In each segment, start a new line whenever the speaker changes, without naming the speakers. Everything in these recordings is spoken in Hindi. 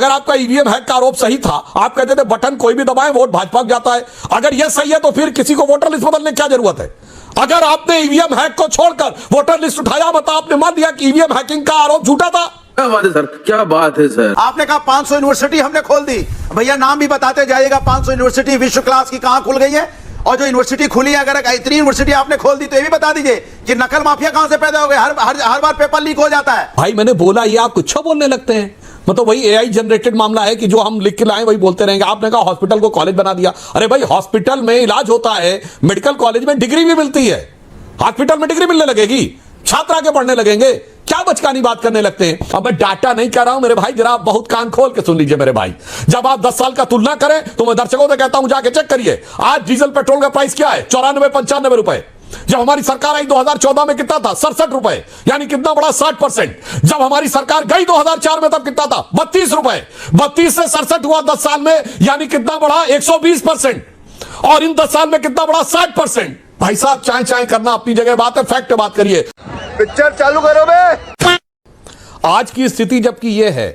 अगर आपका ईवीएम हैक का आरोप सही था, आप कहते थे बटन कोई भी दबाएं वोट भाजपा को जाता है, अगर यह सही है तो फिर किसी को वोटर लिस्ट बदलने की क्या जरूरत है? अगर आपने ईवीएम हैक को छोड़कर वोटर लिस्ट उठाया, मतलब आपने मान लिया कि ईवीएम हैकिंग का आरोप झूठा था।
क्या बात है सर, क्या बात है सर।
आपने कहा 500 यूनिवर्सिटी हमने खोल दी, भैया नाम भी बताते जाइएगा। 500 यूनिवर्सिटी विश्व क्लास की कहां खुल गई है, और जो यूनिवर्सिटी खुली है, अगर इतनी यूनिवर्सिटी आपने खोल दी तो ये भी बता दीजिए कि नकल माफिया कहां से पैदा हो गए। हर बार पेपर लीक हो जाता है।
भाई मैंने बोला, ये आप कुछ बोलने लगते हैं, मतलब वही एआई जनरेटेड मामला है कि जो हम लिख के लाए वही बोलते रहेंगे। आपने कहा हॉस्पिटल को कॉलेज बना दिया, अरे भाई हॉस्पिटल में इलाज होता है, मेडिकल कॉलेज में डिग्री भी मिलती है, हॉस्पिटल में डिग्री मिलने लगेगी, छात्र आगे पढ़ने लगेंगे, क्या बचकानी बात करने लगते हैं। अब मैं डाटा नहीं कह रहा हूं मेरे भाई, जरा आप बहुत कान खोल के सुन लीजिए मेरे भाई। जब आप 10 साल का तुलना करें तो मैं दर्शकों से कहता हूं जाके चेक करिए, आज डीजल पेट्रोल का प्राइस क्या है, 94-95 रुपए। जब हमारी सरकार आई 2014 में कितना था, 67 रुपए, यानी कितना बड़ा 60%। जब हमारी सरकार गई 2004 में तब कितना था, 32 रुपए। 32 से 67 हुआ 10 साल में, यानी कितना बड़ा 120%। और इन 10 साल में कितना बड़ा 60%। भाई साहब चाय चाय करना अपनी जगह बात है, फैक्ट बात करिए।
पिक्चर चालू करो बे।
आज की स्थिति जबकि यह है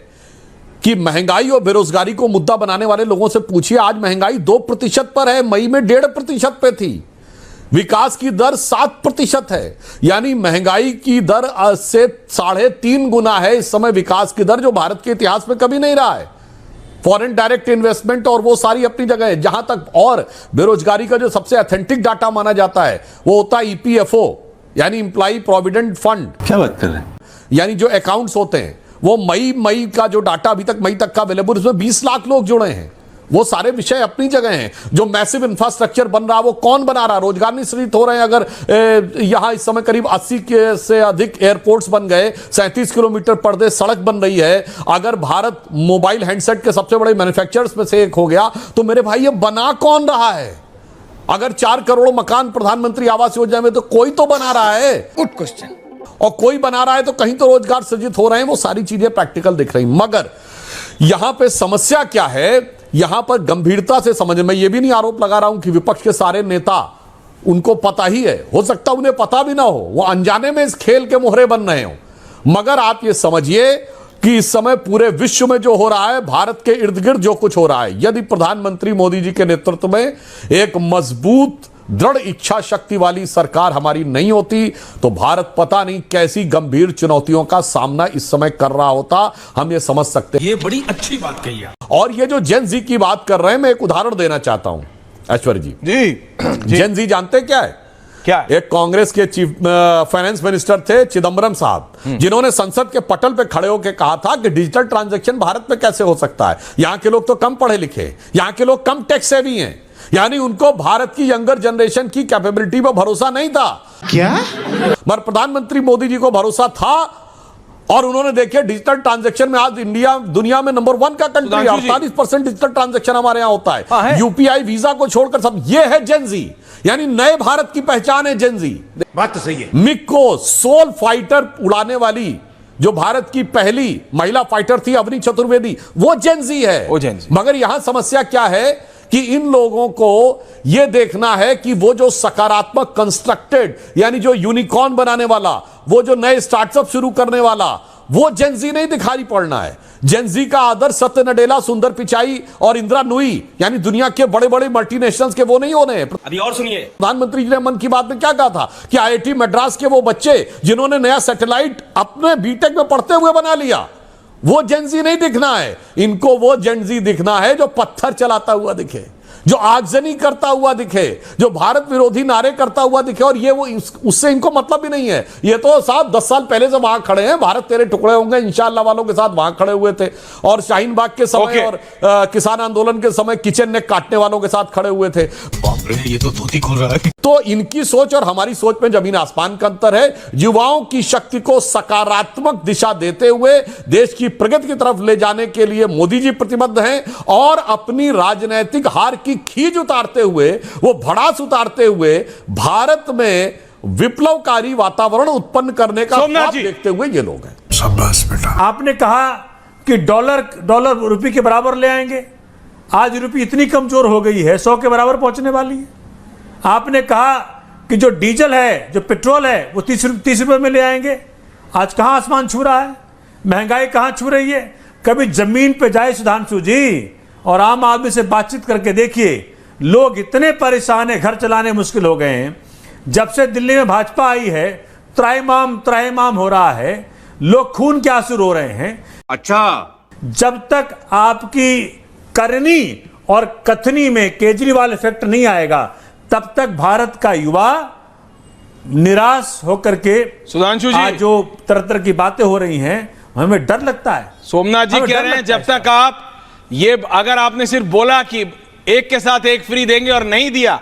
कि महंगाई और बेरोजगारी को मुद्दा बनाने वाले लोगों से पूछिए, आज महंगाई 2% पर है, मई में 1.5% पे थी। विकास की दर 7% है, यानी महंगाई की दर से 3.5 गुना है इस समय विकास की दर, जो भारत के इतिहास में कभी नहीं रहा है। फॉरेन डायरेक्ट इन्वेस्टमेंट और वो सारी अपनी जगह है। जहां तक और बेरोजगारी का जो सबसे ऑथेंटिक डाटा माना जाता है वो होता है ईपीएफओ, यानी इंप्लॉई प्रोविडेंट फंड।
क्या बात कर रहे हैं?
यानी जो अकाउंट्स होते हैं, वो मई का जो डाटा अभी तक मई तक का अवेलेबल, उसमें 20 लाख लोग जुड़े हैं। वो सारे विषय अपनी जगह हैं। जो मैसिव इंफ्रास्ट्रक्चर बन रहा है वो कौन बना रहा है, रोजगार नहीं सृजित हो रहे हैं। अगर यहां इस समय करीब 80 के से अधिक एयरपोर्ट्स बन गए, 37 किलोमीटर पर डे सड़क बन रही है, अगर भारत मोबाइल हैंडसेट के सबसे बड़े मैन्युफैक्चरर्स में से एक हो गया, तो मेरे भाई ये बना कौन रहा है? अगर 4 करोड़ मकान प्रधानमंत्री आवास योजना में, तो कोई तो बना रहा है।
Good question.
और कोई बना रहा है तो कहीं तो रोजगार सृजित हो रहे हैं। वो सारी चीजें प्रैक्टिकल दिख रही, मगर यहां पे समस्या क्या है, यहां पर गंभीरता से समझ में, ये भी नहीं आरोप लगा रहा हूं कि विपक्ष के सारे नेता उनको पता ही है, हो सकता है उन्हें पता भी ना हो, वो अनजाने में इस खेल के मोहरे बन रहे हो। मगर आप ये समझिए कि इस समय पूरे विश्व में जो हो रहा है, भारत के इर्द गिर्द जो कुछ हो रहा है, यदि प्रधानमंत्री मोदी जी के नेतृत्व में एक मजबूत दृढ़ इच्छा शक्ति वाली सरकार हमारी नहीं होती, तो भारत पता नहीं कैसी गंभीर चुनौतियों का सामना इस समय कर रहा होता। हम ये समझ सकते हैं।
ये बड़ी अच्छी बात कही है।
और ये जो जेन जी की बात कर रहे हैं, मैं एक उदाहरण देना चाहता हूं ऐश्वर्य जी।
जी
जेन जी जानते क्या है?
क्या है?
एक कांग्रेस के चीफ फाइनेंस मिनिस्टर थे चिदम्बरम साहब, जिन्होंने संसद के पटल पे खड़े होकर कहा था कि डिजिटल ट्रांजैक्शन भारत में कैसे हो सकता है। यहां के लोग तो कम पढ़े लिखे, यहां के लोग कम टेक्स सेवी हैं, यानी उनको भारत की यंगर जनरेशन की कैपेबिलिटी पर भरोसा नहीं था।
क्या?
मगर प्रधानमंत्री मोदी जी को भरोसा था, और उन्होंने देखे डिजिटल ट्रांजैक्शन में आज इंडिया दुनिया में नंबर 1 का कंट्री है। 48% डिजिटल ट्रांजैक्शन हमारे यहां होता है। यूपीआई वीजा को छोड़कर सब। ये है जेन जी, यानी नए भारत की पहचान है जेन जी।
बात तो सही है।
मिग को सोल फाइटर उड़ाने वाली जो भारत की पहली महिला फाइटर थी, अवनी चतुर्वेदी, वो जेन जी है।
वो जेन जी।
मगर यहां समस्या क्या है कि इन लोगों को यह देखना है कि वो जो सकारात्मक कंस्ट्रक्टेड, यानी जो यूनिकॉर्न बनाने वाला, वो जो नए स्टार्टअप शुरू करने वाला, वो जेनजी नहीं दिखाई पड़ना है। जेनजी का आदर सत्य नडेला, सुंदर पिचाई और इंदिरा नूई, यानी दुनिया के बड़े बड़े मल्टीनेशनल्स के वो नहीं होने।
अभी और सुनिए,
प्रधानमंत्री जी ने मन की बात में क्या कहा था कि आईआईटी मद्रास के वो बच्चे जिन्होंने नया सैटेलाइट अपने बीटेक में पढ़ते हुए बना लिया, वो जेनजी नहीं दिखना है इनको। वो जेनजी दिखना है जो पत्थर चलाता हुआ दिखे, जो आगजनी करता हुआ दिखे, जो भारत विरोधी नारे करता हुआ दिखे। और ये वो उससे इनको मतलब भी नहीं है। ये तो साहब 10 साल पहले से वहां खड़े हैं, भारत तेरे टुकड़े होंगे इंशाअल्लाह वालों के साथ वहां खड़े हुए थे, और शाहीन बाग के समय और किसान आंदोलन के समय किचन नेक काटने वालों के साथ खड़े हुए थे।
बाप रे, ये तो धोती खोल रहा है।
तो इनकी सोच और हमारी सोच में जमीन आसमान का अंतर है। युवाओं की शक्ति को सकारात्मक दिशा देते हुए देश की प्रगति की तरफ ले जाने के लिए मोदी जी प्रतिबद्ध हैं, और अपनी राजनीतिक हार की खींच उतारते हुए, वो भड़ास उतारते हुए भारत में विप्लवकारी वातावरण उत्पन्न करने का ख्वाब देखते हुए ये लोग हैं।
शाबाश बेटा।
आपने कहा कि डॉलर रुपये के बराबर ले आएंगे। आज रुपये इतनी कमजोर हो गई है, 100 के बराबर पहुंचने वाली है। आपने कहा कि जो डीजल है, जो पेट्रोल है, वो 30 रुपये में ले आएंगे। आज कहां आसमान छू रहा है, महंगाई कहां छू रही है। कभी जमीन पे जाए सुधांशु जी और आम आदमी से बातचीत करके देखिए, लोग इतने परेशान है, घर चलाने मुश्किल हो गए हैं। जब से दिल्ली में भाजपा आई है त्राहिमाम हो रहा है, लोग खून के आंसू रो रहे हैं।
अच्छा,
जब तक आपकी करनी और कथनी में केजरीवाल इफेक्ट नहीं आएगा, तब तक भारत का युवा निराश होकर के
सुधांशु जी,
आज जो तरह तरह की बातें हो रही हैं, हमें डर लगता है।
सोमनाथ जी
हमें
कह
डर
रहे हैं
लगता है
जब तक आप ये, अगर आपने सिर्फ बोला कि एक के साथ एक फ्री देंगे और नहीं दिया,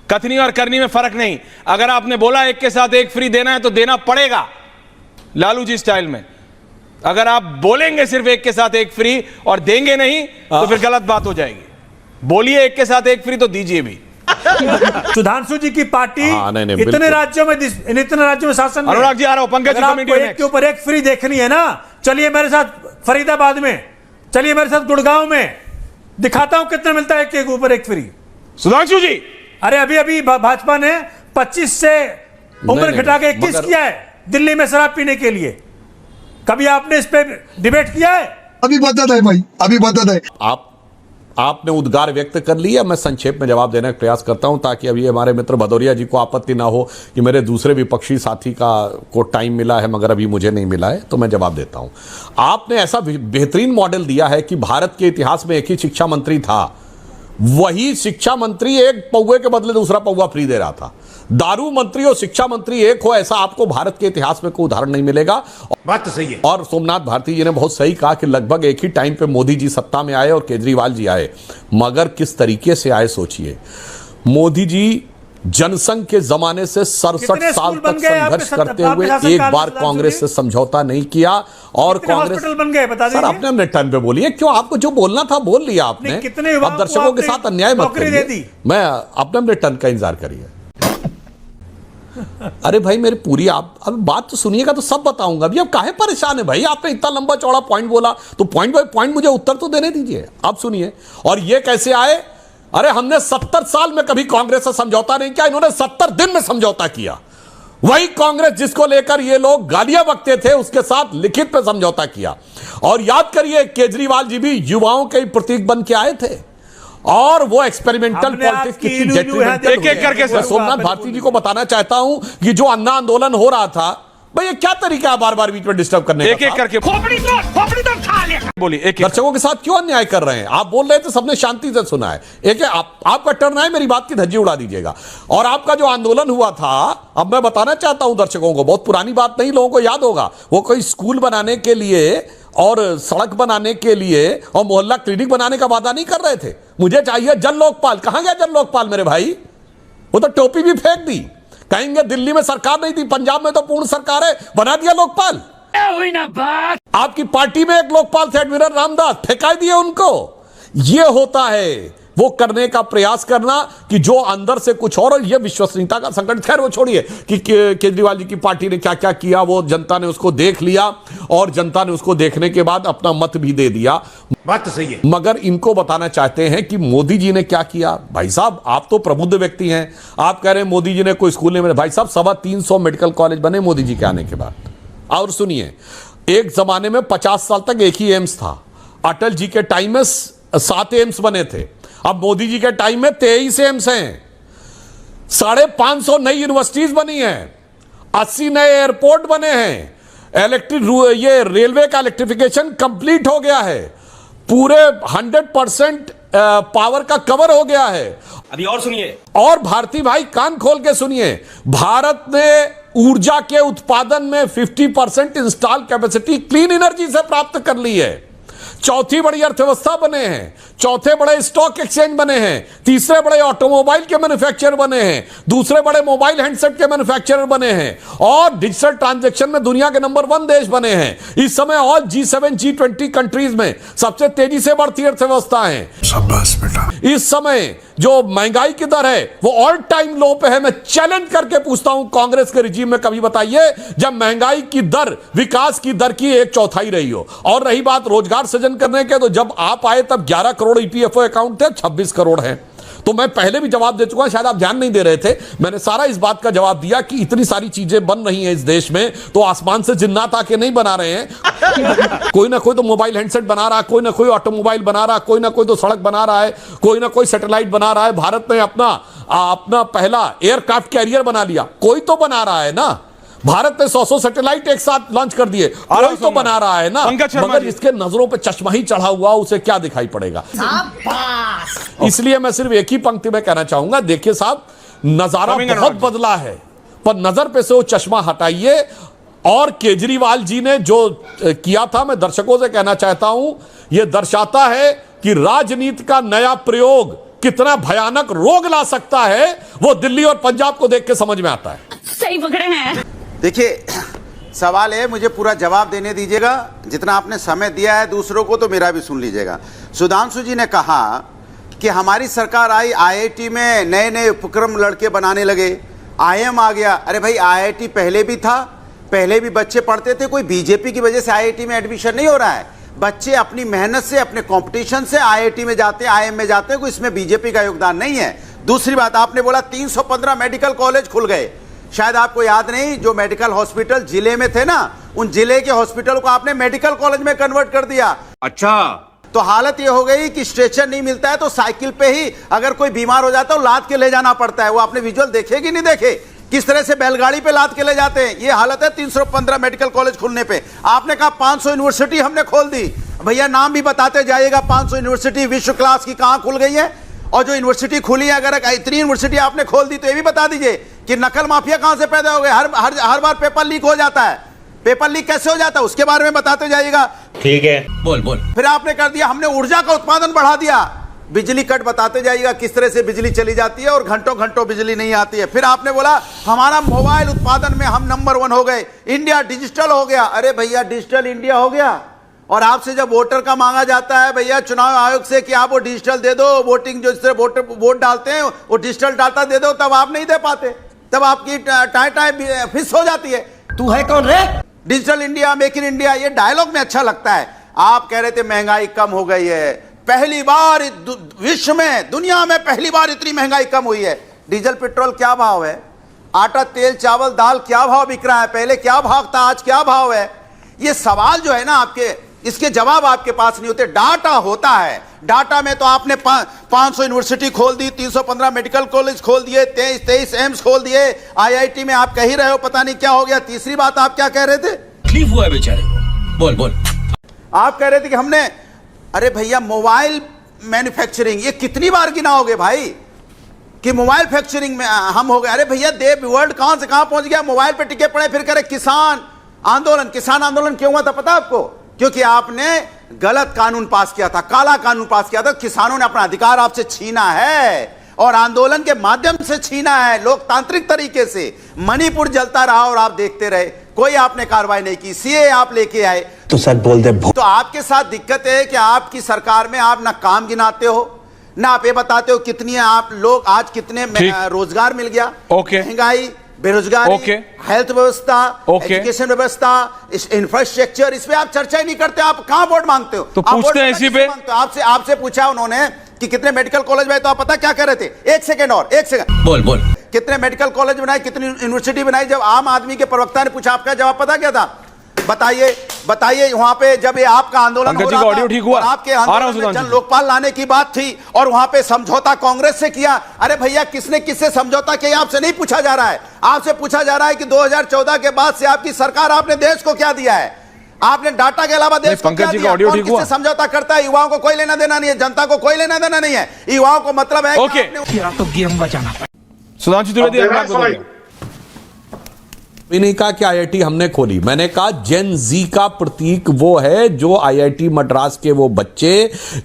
कथनी और करनी में फर्क नहीं। अगर आपने बोला एक के साथ एक फ्री देना है तो देना पड़ेगा, लालू जी स्टाइल में। अगर आप बोलेंगे सिर्फ एक के साथ एक फ्री और देंगे नहीं तो फिर गलत बात हो जाएगी। बोलिए एक के साथ एक फ्री तो दीजिए भी।
सुधांशु जी की पार्टी
नहीं,
इतने
बिल्कुल।
राज्यों में शासन में।
अनुराग जी आ रहा हूं, पंकज जी
अगर आपको
कमेंट
एक के ऊपर एक फ्री देखनी है ना, चलिए मेरे साथ फरीदाबाद में, चलिए मेरे साथ गुड़गांव में, दिखाता हूं कितना मिलता है एक के ऊपर एक फ्री।
सुधांशु जी,
अरे अभी भाजपा ने 25 से उम्र घटा के 21 किया है दिल्ली में शराब पीने के लिए। कभी आपने इस पे डिबेट किया है?
अभी बदत है भाई, अभी बदत है।
आपने उद्गार व्यक्त कर लिया। मैं संक्षेप में जवाब देने का प्रयास करता हूं ताकि अभी हमारे मित्र भदौरिया जी को आपत्ति ना हो कि मेरे दूसरे विपक्षी साथी को टाइम मिला है मगर अभी मुझे नहीं मिला है, तो मैं जवाब देता हूं। आपने ऐसा बेहतरीन मॉडल दिया है कि भारत के इतिहास में एक ही शिक्षा मंत्री था, वही शिक्षा मंत्री एक पौवे के बदले दूसरा पौवा फ्री दे रहा था। दारू मंत्री और शिक्षा मंत्री एक हो, ऐसा आपको भारत के इतिहास में कोई उदाहरण नहीं मिलेगा।
बात तो सही है।
और सोमनाथ भारती जी ने बहुत सही कहा कि लगभग एक ही टाइम पे मोदी जी सत्ता में आए और केजरीवाल जी आए, मगर किस तरीके से आए सोचिए। मोदी जी जनसंघ के जमाने से 67 साल तक संघर्ष करते हुए एक बार कांग्रेस से समझौता नहीं किया और कांग्रेस
बन गए, बता
सर अपने अपने टर्न पे बोलिए, क्यों आपको जो बोलना था बोल लिया आपने।
कितने
अब दर्शकों के साथ अन्याय मत करिए, मैं अपने अपने टर्न का इंतजार करिए। अरे भाई मेरी पूरी आप अब बात तो सुनिएगा तो सब बताऊंगा। अभी अब काहे परेशान है भाई, आपने इतना लंबा चौड़ा पॉइंट बोला तो पॉइंट बाय पॉइंट मुझे उत्तर तो देने दीजिए। आप सुनिए, और ये कैसे आए? अरे हमने 70 साल में कभी कांग्रेस से समझौता नहीं किया, इन्होंने 70 दिन में समझौता किया। वही कांग्रेस जिसको लेकर ये लोग गालियां बकते थे उसके साथ लिखित पे समझौता किया। और याद करिए केजरीवाल जी भी युवाओं के प्रतीक बन के आए थे और वो एक्सपेरिमेंटल पॉलिटिक्स कितनी डेट्रीमेंटल
एक एक करके
मैं सोमनाथ भारती जी को बताना चाहता हूं कि जो अन्ना आंदोलन हो रहा था, भाई ये क्या तरीका है बार बार बीच में डिस्टर्ब करने का?
एक एक करके बोलिए। एक
दर्शकों के साथ क्यों अन्याय कर रहे हैं? आप बोल रहे थे, सबने शांति से सुना है। एक आपका टर्न है, मेरी बात की धज्जी उड़ा दीजिएगा। और आपका जो आंदोलन हुआ था, अब मैं बताना चाहता हूं दर्शकों को, बहुत पुरानी बात नहीं, लोगों को याद होगा, वो कोई स्कूल बनाने के लिए और सड़क बनाने के लिए और मोहल्ला क्लिनिक बनाने का वादा नहीं कर रहे थे। मुझे चाहिए जन लोकपाल। कहां गया जन लोकपाल मेरे भाई? वो तो टोपी भी फेंक दी। कहेंगे दिल्ली में सरकार नहीं थी, पंजाब में तो पूर्ण सरकार है, बना दिया लोकपाल। आपकी पार्टी में एक लोकपाल थे एडमिरल रामदास, फेंका दिए उनको। ये होता है वो करने का प्रयास करना कि जो अंदर से कुछ और ये विश्वसनीयता का संकट। खैर वो छोड़िए कि केजरीवाल जी की पार्टी ने क्या क्या किया, वो जनता ने उसको देख लिया और जनता ने उसको देखने के बाद अपना मत भी दे दिया।
बात तो सही है।
मगर इनको बताना चाहते हैं कि मोदी जी ने क्या किया। भाई साहब आप तो प्रबुद्ध व्यक्ति हैं, आप कह रहे हैं मोदी जी ने कोई स्कूल नहीं बनाया। भाई साहब 325 मेडिकल कॉलेज बने मोदी जी के आने के बाद। और सुनिए, एक जमाने में 50 साल तक एक ही एम्स था, अटल जी के टाइम में 7 एम्स बने थे, अब मोदी जी के टाइम में 23 एम्स हैं, 550 नई यूनिवर्सिटीज बनी हैं, 80 नए एयरपोर्ट बने हैं, ये रेलवे का इलेक्ट्रिफिकेशन कंप्लीट हो गया है, पूरे 100% पावर का कवर हो गया है।
अभी और सुनिए,
और भारती भाई कान खोल के सुनिए, भारत ने ऊर्जा के उत्पादन में 50% इंस्टॉल कैपेसिटी क्लीन एनर्जी से प्राप्त कर ली है। चौथी बड़ी अर्थव्यवस्था बने हैं, चौथे बड़े स्टॉक एक्सचेंज बने हैं, तीसरे बड़े ऑटोमोबाइल के मैन्युफैक्चरर बने हैं, दूसरे बड़े मोबाइल हैंडसेट के मैन्युफैक्चरर बने हैं और डिजिटल ट्रांजैक्शन में दुनिया के नंबर 1 देश बने हैं। इस समय ऑल G7 G20 कंट्रीज में सबसे तेजी से बढ़ती अर्थव्यवस्था है।
शाबाश बेटा।
इस समय जो महंगाई की दर है वो ऑल टाइम लो पे है। मैं चैलेंज करके पूछता हूं कांग्रेस के रिजीम में कभी बताइए जब महंगाई की दर विकास की दर की 1/4 रही हो। और रही बात रोजगार सृजन करने के, तो जब आप आए तब 11 करोड़ EPFO अकाउंट थे, 26 करोड़ हैं। तो तो मैं पहले भी जवाब दे चुका, शायद आप ध्यान नहीं दे रहे थे। मैंने सारा इस बात का जवाब दिया कि इतनी सारी चीजें बन रही हैं इस देश में, तो आसमान से जिन्नात आके नहीं बना रहे हैं। कोई ना कोई तो मोबाइल हैंडसेट बना रहा है, कोई ना कोई ऑटोमोबाइल बना रहा है, कोई ना कोई तो सड़क बना रहा है, कोई ना कोई सैटेलाइट बना रहा है। भारत ने अपना पहला एयरक्राफ्ट कैरियर बना लिया, कोई तो बना रहा है ना। भारत ने 100 सैटेलाइट एक साथ लॉन्च कर दिए, कोई तो बना रहा है ना। मगर इसके नजरों पे चश्मा ही चढ़ा हुआ, उसे क्या दिखाई पड़ेगा। इसलिए मैं सिर्फ एक ही पंक्ति में कहना चाहूंगा, देखिए साहब, नजारा बहुत बदला है, पर नजर पे से वो चश्मा हटाइए। और केजरीवाल जी ने जो किया था, मैं दर्शकों से कहना चाहता हूं, यह दर्शाता है कि राजनीति का नया प्रयोग कितना भयानक रोग ला सकता है, वो दिल्ली और पंजाब को देख के समझ में आता है।
सही पकड़े हैं।
देखिए, सवाल है, मुझे पूरा जवाब देने दीजिएगा। जितना आपने समय दिया है दूसरों को, तो मेरा भी सुन लीजिएगा। सुधांशु जी ने कहा कि हमारी सरकार आई, आईआईटी में नए नए उपक्रम लड़के बनाने लगे, आईएम आ गया। अरे भाई, आईआईटी पहले भी था, पहले भी बच्चे पढ़ते थे। कोई बीजेपी की वजह से आईआईटी में एडमिशन नहीं हो रहा है। बच्चे अपनी मेहनत से, अपने कंपटीशन से आईआईटी में जाते हैं, आईएम में जाते हैं। कोई इसमें बीजेपी का योगदान नहीं है। दूसरी बात, आपने बोला 315 मेडिकल कॉलेज खुल गए। शायद आपको याद नहीं, जो मेडिकल हॉस्पिटल जिले में थे ना, उन जिले के हॉस्पिटल को आपने मेडिकल कॉलेज में कन्वर्ट कर दिया।
अच्छा,
तो हालत यह हो गई कि स्ट्रेचर नहीं मिलता है, तो साइकिल पे ही अगर कोई बीमार हो जाता है, लाद के ले जाना पड़ता है। वो आपने विजुअल देखे कि नहीं देखे, किस तरह से बैलगाड़ी पे लाद के ले जाते हैं। ये हालत है 315 मेडिकल कॉलेज खुलने पे। आपने कहा 500 यूनिवर्सिटी हमने खोल दी। भैया नाम भी बताते जाइएगा, 500 यूनिवर्सिटी विश्व क्लास की कहां खुल गई है। और जो यूनिवर्सिटी खुली है, अगर इतनी यूनिवर्सिटी आपने खोल दी, तो ये भी बता दीजिए कि नकल माफिया कहां से पैदा हो गए। हर बार पेपर लीक हो जाता है। पेपर लीक कैसे हो जाता है, उसके बारे में बताते जाइएगा।
ठीक है, बोल।
फिर आपने कर दिया, हमने ऊर्जा का उत्पादन बढ़ा दिया। बिजली कट बताते जाइएगा, किस तरह से बिजली चली जाती है और घंटों घंटों बिजली नहीं आती है। फिर आपने बोला हमारा मोबाइल उत्पादन में हम नंबर 1 हो गए, इंडिया डिजिटल हो गया। अरे भैया, डिजिटल इंडिया हो गया, और आपसे जब वोटर का मांगा जाता है भैया चुनाव आयोग से कि आप वो डिजिटल दे दो, वोटिंग जो इस तरह वोट डालते हैं वो डिजिटल डाटा दे दो, तब आप नहीं दे पाते, तब आपकी टाई फिस हो जाती है।
तू है कौन रे?
Digital India, make in India, ये डायलॉग में अच्छा लगता है। आप कह रहे थे महंगाई कम हो गई है, पहली बार विश्व में, दुनिया में पहली बार इतनी महंगाई कम हुई है। डीजल पेट्रोल क्या भाव है, आटा तेल चावल दाल क्या भाव बिक रहा है, पहले क्या भाव था, आज क्या भाव है। ये सवाल जो है ना आपके, इसके जवाब आपके पास नहीं होते। डाटा होता है, डाटा में तो आपने 500 यूनिवर्सिटी खोल दी, 315 मेडिकल कॉलेज खोल दिए, 23 एम्स खोल दिए, आईआईटी में आप कह ही रहे हो पता नहीं क्या हो गया। तीसरी बात आप क्या कह रहे थे,
तकलीफ हुआ है बेचारे को, बोल।
आप कह रहे थे कि हमने, अरे भैया मोबाइल मैन्युफैक्चरिंग, ये कितनी बार गिनाओगे भाई कि मोबाइल फैक्चरिंग में हम हो गए। अरे भैया, देव वर्ल्ड कहां से कहां पहुंच गया, मोबाइल पे टिके पड़े। फिर करे किसान आंदोलन क्यों हुआ था पता आपको? क्योंकि आपने गलत कानून पास किया था, काला कानून पास किया था। किसानों ने अपना अधिकार आपसे छीना है, और आंदोलन के माध्यम से छीना है, लोकतांत्रिक तरीके से। मणिपुर जलता रहा और आप देखते रहे, कोई आपने कार्रवाई नहीं की। सीए आप लेके आए,
तो सच बोल दे।
तो आपके साथ दिक्कत है कि आपकी सरकार में आप ना काम गिनाते हो, ना आप ये बताते हो कितनी है आप लोग आज, कितने रोजगार मिल गया। महंगाई, बेरोजगारी, हेल्थ व्यवस्था, एजुकेशन व्यवस्था, इंफ्रास्ट्रक्चर, इस पे आप चर्चा ही नहीं करते। आप कहां वोट मांगते हो?
तो पूछते हैं इसी पे।
आपसे पूछा उन्होंने कि कितने मेडिकल कॉलेज बनाए, तो आप पता क्या कह रहे थे? एक सेकंड
बोल।
कितने मेडिकल कॉलेज बनाए, कितनी यूनिवर्सिटी बनाई? जब आम आदमी के प्रवक्ता ने पूछा, आपका जवाब पता क्या था? बताइए वहां पे जब ये आपका आंदोलन हो रहा था,
ठीक हुआ,
आपके आंदोलन में जन लोकपाल लाने की बात थी, और वहां पे समझौता कांग्रेस से किया। अरे भैया, किससे समझौता किया आपसे नहीं पूछा जा रहा है। आपसे पूछा जा रहा है कि 2014 के बाद से आपकी सरकार, आपने देश को क्या दिया है? आपने डाटा के अलावा देश को क्या दिया? कौन किससे समझौता करता है? युवाओं को कोई लेना देना नहीं है, जनता को कोई लेना देना नहीं है। युवाओं को मतलब है
तो गेम बचाना। सुधांशु त्रिवेदी,
नहीं कहा कि आईआईटी हमने खोली, मैंने कहा जेन जी का प्रतीक वो है जो आईआईटी मद्रास के वो बच्चे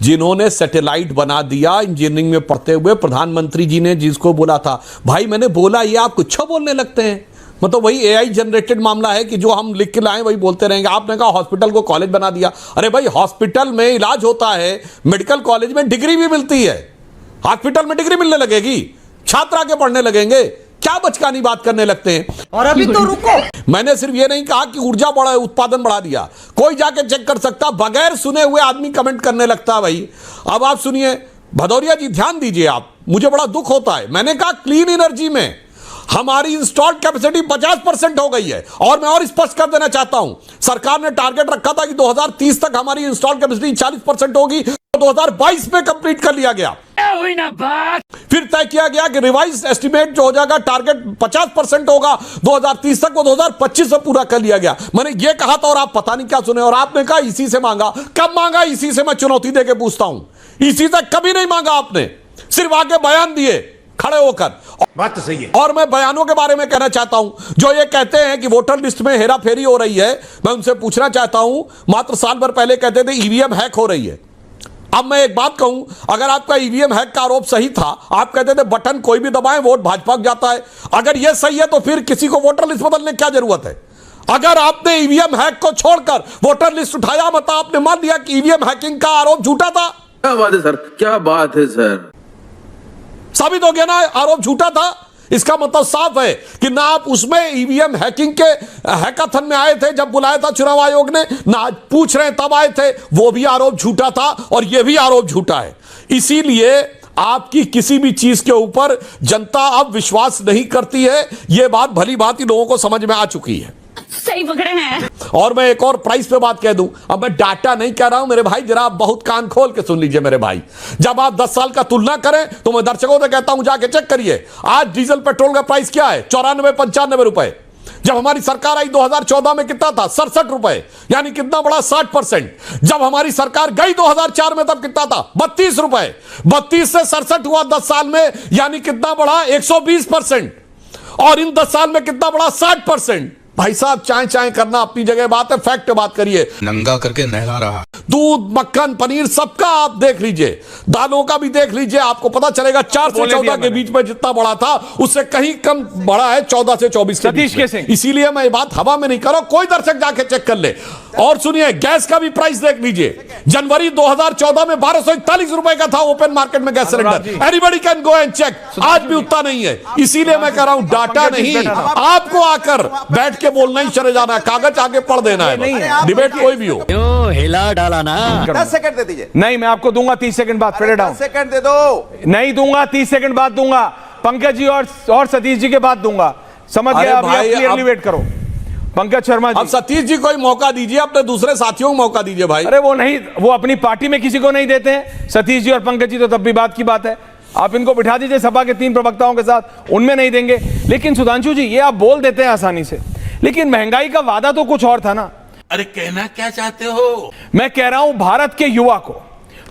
जिन्होंने सैटेलाइट बना दिया इंजीनियरिंग में पढ़ते हुए। प्रधानमंत्री जी ने जिसको बोला था, भाई मैंने बोला, ये आप कुछ बोलने लगते हैं। मतलब वही एआई जनरेटेड मामला है कि जो हम लिख के लाए वही बोलते रहेंगे। आपने कहा हॉस्पिटल को कॉलेज बना दिया। अरे भाई, हॉस्पिटल में इलाज होता है, मेडिकल कॉलेज में डिग्री भी मिलती है। हॉस्पिटल में डिग्री मिलने लगेगी, छात्र आके पढ़ने लगेंगे, क्या बचकानी बात करने लगते हैं।
और अभी तो रुको,
मैंने सिर्फ ये नहीं कहा कि ऊर्जा उत्पादन बढ़ा दिया। कोई जाके चेक कर सकता, बगैर सुने हुए आदमी कमेंट करने लगता। भाई अब आप सुनिए, भदौरिया जी ध्यान दीजिए, आप मुझे बड़ा दुख होता है। मैंने कहा क्लीन एनर्जी में हमारी इंस्टॉल्ड कैपेसिटी 50% हो गई है। और मैं और स्पष्ट कर देना चाहता हूं, सरकार ने टारगेट रखा था कि 2030 तक हमारी इंस्टॉल्ड कैपेसिटी 40% होगी, तो 2022 में कंप्लीट कर लिया गया। फिर तय किया गया कि रिवाइज एस्टिमेट जो हो जाएगा, टारगेट 50% होगा 2030 तक, वो 2025 में पूरा कर लिया गया। मैंने ये कहा था और आप पता नहीं क्या सुने, और आपने कहा इसी से मांगा। कब मांगा? इसी से मैं चुनौती देके पूछता हूं, इसी से कभी नहीं मांगा आपने, सिर्फ आगे बयान दिए खड़े होकर।
बात तो सही है।
और मैं बयानों के बारे में कहना चाहता हूं, जो ये कहते हैं कि वोटर लिस्ट में हेरा फेरी हो रही है, मैं उनसे पूछना चाहता हूं, मात्र साल भर पहले कहते थे ईवीएम हैक हो रही है। अब मैं एक बात कहूं, अगर आपका ईवीएम हैक का आरोप सही था, आप कहते थे बटन कोई भी दबाएं वोट भाजपा को जाता है, अगर यह सही है तो फिर किसी को वोटर लिस्ट बदलने की क्या जरूरत है? अगर आपने ईवीएम हैक को छोड़कर वोटर लिस्ट उठाया, मतलब आपने मान लिया कि ईवीएम हैकिंग का आरोप झूठा था।
क्या बात है सर, क्या बात है सर।
साबित हो गया ना, आरोप झूठा था। इसका मतलब साफ है कि ना आप उसमें ईवीएम हैकिंग के हैकाथन में आए थे जब बुलाया था चुनाव आयोग ने, ना पूछ रहे तब आए थे, वो भी आरोप झूठा था और यह भी आरोप झूठा है। इसीलिए आपकी किसी भी चीज के ऊपर जनता अब विश्वास नहीं करती है। यह बात भली भांति लोगों को समझ में आ चुकी है।
सही पकड़े हैं।
और मैं एक और प्राइस पे बात कह दूं, अब मैं डाटा नहीं कह रहा हूं मेरे भाई, जरा आप बहुत कान खोल के सुन लीजिए मेरे भाई। जब आप 10 साल का तुलना करें तो मैं दर्शकों से कहता हूं जाके चेक करिए, आज डीजल पेट्रोल का प्राइस क्या है? 94-95 रुपए। जब हमारी सरकार आई 2014 में कितना था? 67 रुपए, यानी कितना बड़ा 60%। जब हमारी सरकार गई 2004 में तब कितना था? 32 रुपए। 32 से 67 हुआ 10 साल में, यानी कितना बढ़ा? 120%। और इन 10 साल में कितना बढ़ा? 60%। भाई साहब, चाय चाय करना अपनी जगह बात है, फैक्ट बात करिए।
नंगा करके नहला रहा।
दूध, मक्खन, पनीर सबका आप देख लीजिए, दालों का भी देख लीजिए, आपको पता चलेगा 4 से 14 के बीच में जितना बढ़ा था उससे कहीं कम बढ़ा है 14 से 24 के बीच में। इसीलिए मैं ये बात हवा में नहीं कर रहा, कोई दर्शक जाके चेक कर ले। और सुनिए, गैस का भी प्राइस देख लीजिए, जनवरी 2014 में 1241 रुपए का था ओपन मार्केट में gas cylinder. Anybody can go and check, आज भी उतना नहीं है। इसीलिए मैं कह रहा हूं डाटा नहीं, आपको आकर बैठ के बोलना ही चले जाना है, कागज आगे पढ़ देना है, डिबेट कोई भी हो।
हिला डाला ना।
10 सेकंड दे दीजिए।
नहीं, मैं आपको दूंगा 30 सेकंड बाद, फिर
10 सेकंड दे दो।
नहीं दूंगा, 30 सेकंड बाद दूंगा। पंकज जी और सतीश जी के बाद दूंगा। समझ गए? अब क्लियरली वेट करो। पंकज शर्मा जी,
अब सतीश जी को मौका दीजिए, अपने दूसरे साथियों को मौका दीजिए भाई।
अरे वो नहीं, वो अपनी पार्टी में किसी को नहीं देते हैं। सतीश जी और पंकज जी तो तब भी बात की बात है, आप इनको बिठा दीजिए सभा के 3 प्रवक्ताओं के साथ, उनमें नहीं देंगे। लेकिन सुधांशु जी, ये आप बोल देते हैं आसानी से, लेकिन महंगाई का वादा तो कुछ और था ना।
अरे कहना क्या चाहते हो?
मैं कह रहा हूं भारत के युवा को,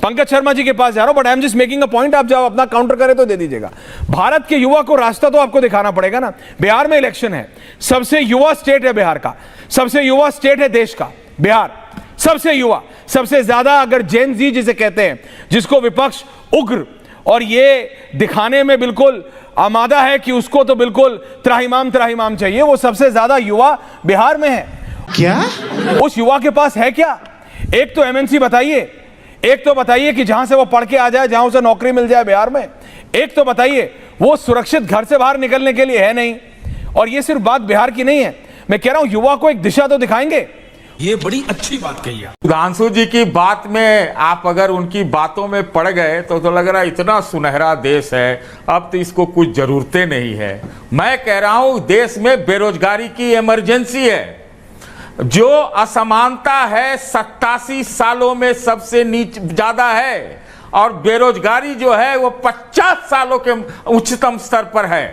पंकज शर्मा जी के पास जा रहा हूं, but I am just making a point, आप जाओ अपना काउंटर करें तो दे दीजिएगा। भारत के युवा को रास्ता तो आपको दिखाना पड़ेगा ना। बिहार में इलेक्शन है, सबसे युवा स्टेट है बिहार का, सबसे युवा स्टेट है देश का बिहार, सबसे युवा, सबसे ज्यादा अगर जेन जी जिसे कहते हैं, जिसको विपक्ष उग्र और ये दिखाने में बिल्कुल आमादा है कि उसको तो बिल्कुल त्राहिमाम चाहिए, वो सबसे ज्यादा युवा बिहार में है।
क्या
उस युवा के पास है क्या? एक तो एमएनसी बताइए, एक तो बताइए कि जहां से वो पढ़ के आ जाए, जहां उसे नौकरी मिल जाए बिहार में। एक तो बताइए वो सुरक्षित घर से बाहर निकलने के लिए है नहीं। और ये सिर्फ बात बिहार की नहीं है, मैं कह रहा हूं युवा को एक दिशा तो दिखाएंगे।
ये बड़ी अच्छी बात कही है।
सुधांशु जी की बात में आप अगर उनकी बातों में पड़ गए तो लग रहा है इतना सुनहरा देश है, अब तो इसको कुछ जरूरतें नहीं है। मैं कह रहा हूं देश में बेरोजगारी की इमरजेंसी है। जो असमानता है 87 सालों में सबसे ज्यादा है, और बेरोजगारी जो है वो 50 सालों के उच्चतम स्तर पर है।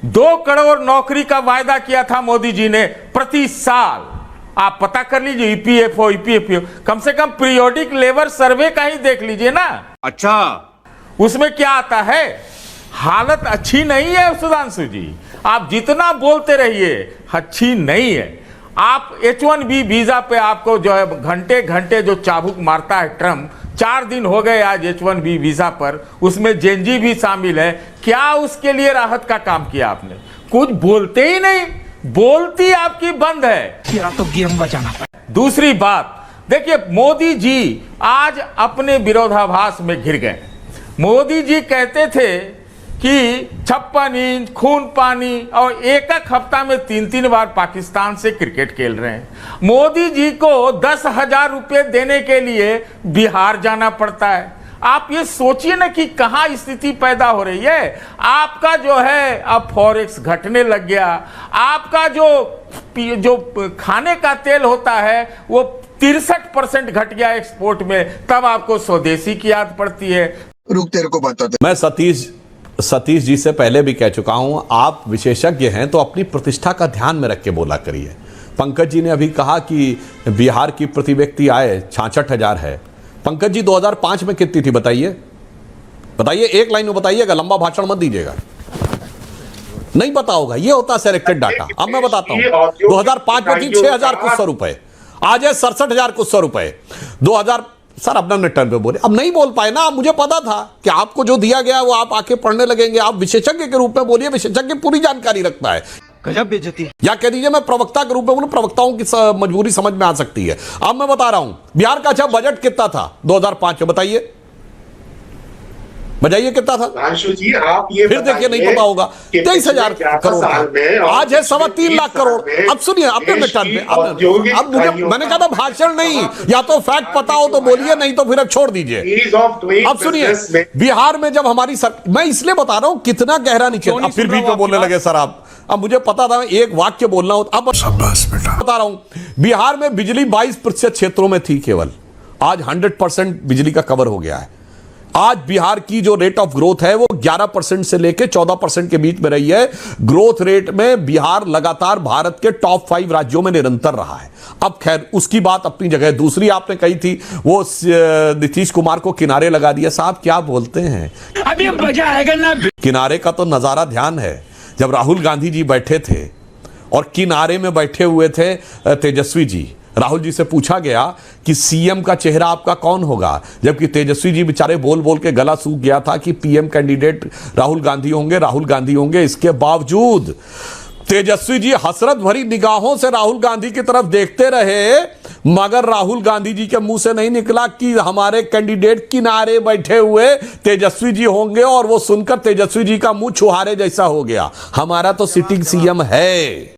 2 करोड़ नौकरी का वायदा किया था मोदी जी ने प्रति साल। आप पता कर लीजिए, ईपीएफओ कम से कम पीरियोडिक लेबर सर्वे का ही देख लीजिए ना। अच्छा, उसमें क्या आता है? हालत अच्छी नहीं है सुधांशु जी, आप जितना बोलते रहिए अच्छी नहीं है। आप H1B वीजा पे आपको जो है घंटे घंटे जो चाबुक मारता है ट्रम्प, 4 दिन हो गए आज H1B वीजा पर, उसमें जेनजी भी शामिल है। क्या उसके लिए राहत का काम किया आपने? कुछ बोलते ही नहीं, बोलती आपकी बंद है।
तो गेम बचाना। दूसरी बात
देखिए, मोदी जी आज अपने विरोधाभास में घिर गए। मोदी जी कहते थे कि 56 इंच खून पानी, और एक हफ्ता में 3 बार पाकिस्तान से क्रिकेट खेल रहे हैं। मोदी जी को 10,000 रुपए देने के लिए बिहार जाना पड़ता है। आप ये सोचिए ना कि कहाँ स्थिति पैदा हो रही है। आपका जो है अब फॉरेक्स घटने लग गया, आपका जो खाने का तेल होता है वो 63% घट गया एक्सपोर्ट में, तब आपको स्वदेशी की याद पड़ती है।
रुक तेरे को बताते।
मैं सतीश जी से पहले भी कह चुका हूं, आप विशेषज्ञ हैं तो अपनी प्रतिष्ठा का ध्यान में रख के बोला करिए। पंकज जी ने अभी कहा कि बिहार की प्रति व्यक्ति आय 66,000 है। पंकज जी 2005 में कितनी थी बताइए? बताइए, एक लाइन में बताइएगा, लंबा भाषण मत दीजिएगा। नहीं पता होगा, ये होता सेलेक्टेड डाटा। अब मैं बताता हूं, 2005 में थी 6,000 कुछ सौ रुपए, आज है 67,000 कुछ सौ रुपए। 2000 सर अपना अपने टर्न पे बोले, अब नहीं बोल पाए ना। मुझे पता था कि आपको जो दिया गया वो आप आके पढ़ने लगेंगे। आप विशेषज्ञ के रूप में बोलिए, विशेषज्ञ पूरी जानकारी रखता है।
गजब बेइज्जती।
या कह दीजिए मैं प्रवक्ता के रूप में बोलूं, प्रवक्ताओं की मजबूरी समझ में आ सकती है। अब मैं बता रहा हूं बिहार का अच्छा बजट कितना था 2005 में, बताइए कितना था?
जी, आप ये
फिर देखिए नहीं पता होगा। 23,000 करोड़ था, आज है 3.25 लाख करोड़। अब सुनिए अपने टर्न पे, अब मुझे मैंने कहा था भाषण नहीं, या तो फैक्ट पता हो तो बोलिए, नहीं तो फिर अब छोड़ दीजिए। अब सुनिए बिहार में जब हमारी मैं इसलिए बता रहा हूं कितना गहरा नीचे। अब फिर भी तो बोलने लगे सर आप। अब मुझे पता था एक वाक्य बोलना हो। अब बता रहा हूं बिहार में बिजली 22% क्षेत्रों में थी केवल, आज 100% बिजली का कवर हो गया है। आज बिहार की जो रेट ऑफ ग्रोथ है वो 11% से लेकर 14% के बीच में रही है। ग्रोथ रेट में बिहार लगातार भारत के टॉप 5 राज्यों में निरंतर रहा है। अब खैर उसकी बात अपनी जगह। दूसरी आपने कही थी वो नीतीश कुमार को किनारे लगा दिया। साहब क्या बोलते हैं,
अभी मजा आएगा ना।
किनारे का तो नजारा ध्यान है, जब राहुल गांधी जी बैठे थे और किनारे में बैठे हुए थे तेजस्वी जी। राहुल जी से पूछा गया कि सीएम का चेहरा आपका कौन होगा, जबकि तेजस्वी जी बेचारे बोल बोल के गला सूख गया था कि पीएम कैंडिडेट राहुल गांधी होंगे। इसके बावजूद तेजस्वी जी हसरत भरी निगाहों से राहुल गांधी की तरफ देखते रहे, मगर राहुल गांधी जी के मुंह से नहीं निकला कि हमारे कैंडिडेट किनारे बैठे हुए तेजस्वी जी होंगे। और वो सुनकर तेजस्वी जी का मुंह छुहारे जैसा हो गया। हमारा तो सिटिंग सीएम है।